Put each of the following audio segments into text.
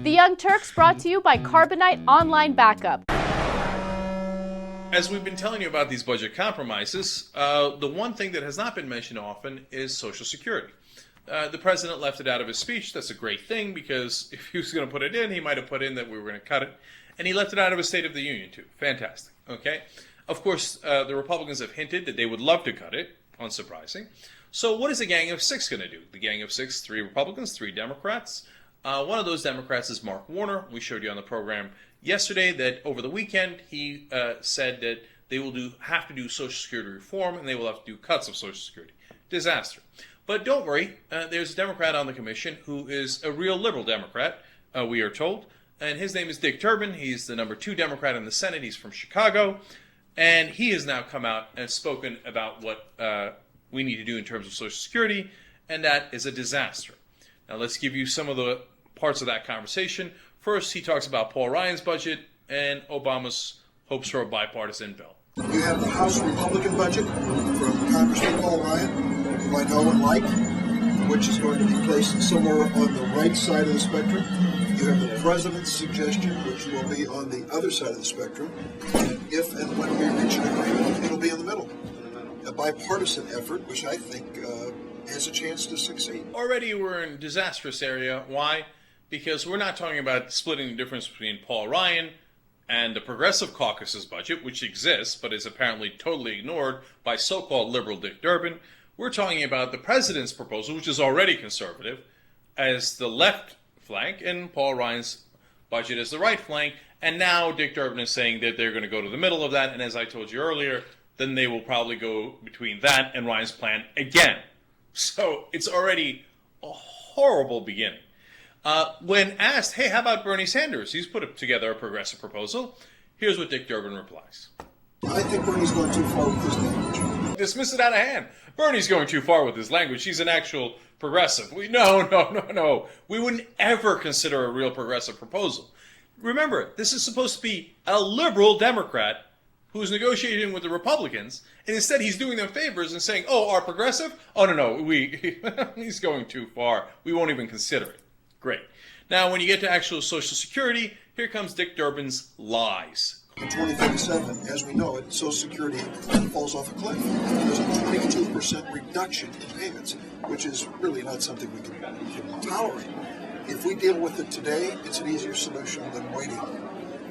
The Young Turks brought to you by Carbonite Online Backup. As we've been telling you about these budget compromises, the one thing that has not been mentioned often is Social Security. The president left it out of his speech. That's a great thing, because if he was going to put it in, he might have put in that we were going to cut it. And he left it out of his State of the Union, too. Fantastic. Okay? Of course, the Republicans have hinted that they would love to cut it. Unsurprising. So what is the Gang of Six going to do? The Gang of Six, 3 Republicans, 3 Democrats. One of those Democrats is Mark Warner. We showed you on the program yesterday that over the weekend he said that they will have to do Social Security reform, and they will have to do cuts of Social Security. Disaster. But don't worry, there's a Democrat on the commission who is a real liberal Democrat, we are told, and his name is Dick Durbin. He's the number 2 Democrat in the Senate. He's from Chicago, and he has now come out and spoken about what we need to do in terms of Social Security, and that is a disaster. Now let's give you some of the parts of that conversation. First, he talks about Paul Ryan's budget and Obama's hopes for a bipartisan bill. You have the House Republican budget from Congressman Paul Ryan, who I know and like, which is going to be placed somewhere on the right side of the spectrum. You have the president's suggestion, which will be on the other side of the spectrum. And if and when we reach an agreement, it'll be in the middle. A bipartisan effort, which I think has a chance to succeed. Already we're in a disastrous area. Why? Because we're not talking about splitting the difference between Paul Ryan and the Progressive Caucus's budget, which exists but is apparently totally ignored by so-called liberal Dick Durbin. We're talking about the president's proposal, which is already conservative, as the left flank, and Paul Ryan's budget as the right flank. And now Dick Durbin is saying that they're going to go to the middle of that, and as I told you earlier, then they will probably go between that and Ryan's plan again. So it's already a horrible beginning. When asked, hey, how about Bernie Sanders? He's put together a progressive proposal. Here's what Dick Durbin replies. I think Bernie's going too far with his language. Dismiss it out of hand. Bernie's going too far with his language. He's an actual progressive. No. We wouldn't ever consider a real progressive proposal. Remember, this is supposed to be a liberal Democrat who's negotiating with the Republicans, and instead he's doing them favors and saying, oh, our progressive? Oh, no, he's going too far. We won't even consider it. Great. Now, when you get to actual Social Security, here comes Dick Durbin's lies. In 2037, as we know it, Social Security falls off a cliff. There's a 22% reduction in payments, which is really not something we can tolerate. If we deal with it today, it's an easier solution than waiting.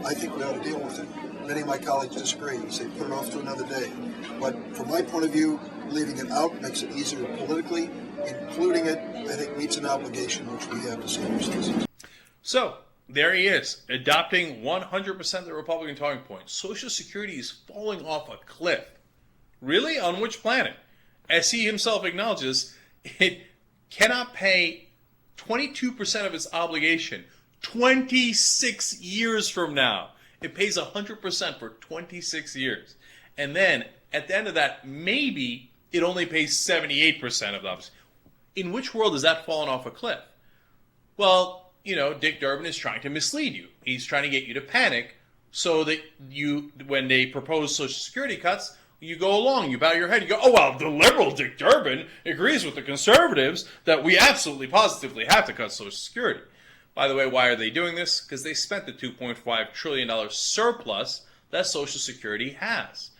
I think we ought to deal with it. Many of my colleagues disagree and say put it off to another day. But from my point of view, leaving it out makes it easier politically. Including it, I think, meets an obligation which we have to senior citizens. So, there he is, adopting 100% of the Republican talking points. Social Security is falling off a cliff. Really? On which planet? As he himself acknowledges, it cannot pay 22% of its obligation 26 years from now. It pays 100% for 26 years. And then, at the end of that, maybe it only pays 78% of the obligation. In which world has that fallen off a cliff? Well, Dick Durbin is trying to mislead you. He's trying to get you to panic so that when they propose Social Security cuts, you go along, you bow your head, you go, oh, well, the liberal Dick Durbin agrees with the conservatives that we absolutely positively have to cut Social Security. By the way, why are they doing this? Because they spent the $2.5 trillion surplus that Social Security has.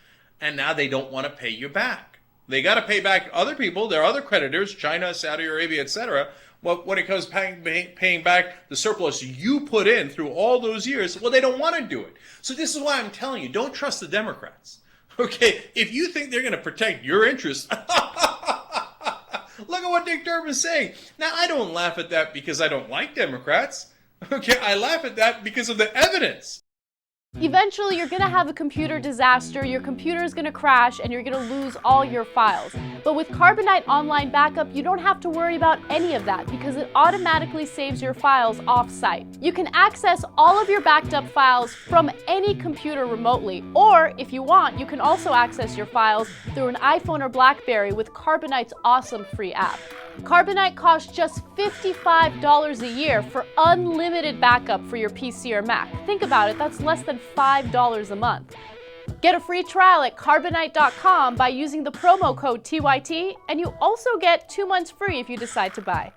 And now they don't want to pay you back. They got to pay back other people, their other creditors, China, Saudi Arabia, etc. Well, when it comes to paying back the surplus you put in through all those years, well, they don't want to do it. So this is why I'm telling you, don't trust the Democrats. Okay, if you think they're going to protect your interests, look at what Dick Durbin's saying. Now, I don't laugh at that because I don't like Democrats. Okay, I laugh at that because of the evidence. Eventually, you're going to have a computer disaster, your computer is going to crash, and you're going to lose all your files. But with Carbonite Online Backup, you don't have to worry about any of that because it automatically saves your files off-site. You can access all of your backed up files from any computer remotely, or if you want, you can also access your files through an iPhone or BlackBerry with Carbonite's awesome free app. Carbonite costs just $55 a year for unlimited backup for your PC or Mac. Think about it, that's less than $5 a month. Get a free trial at Carbonite.com by using the promo code TYT, and you also get 2 months free if you decide to buy.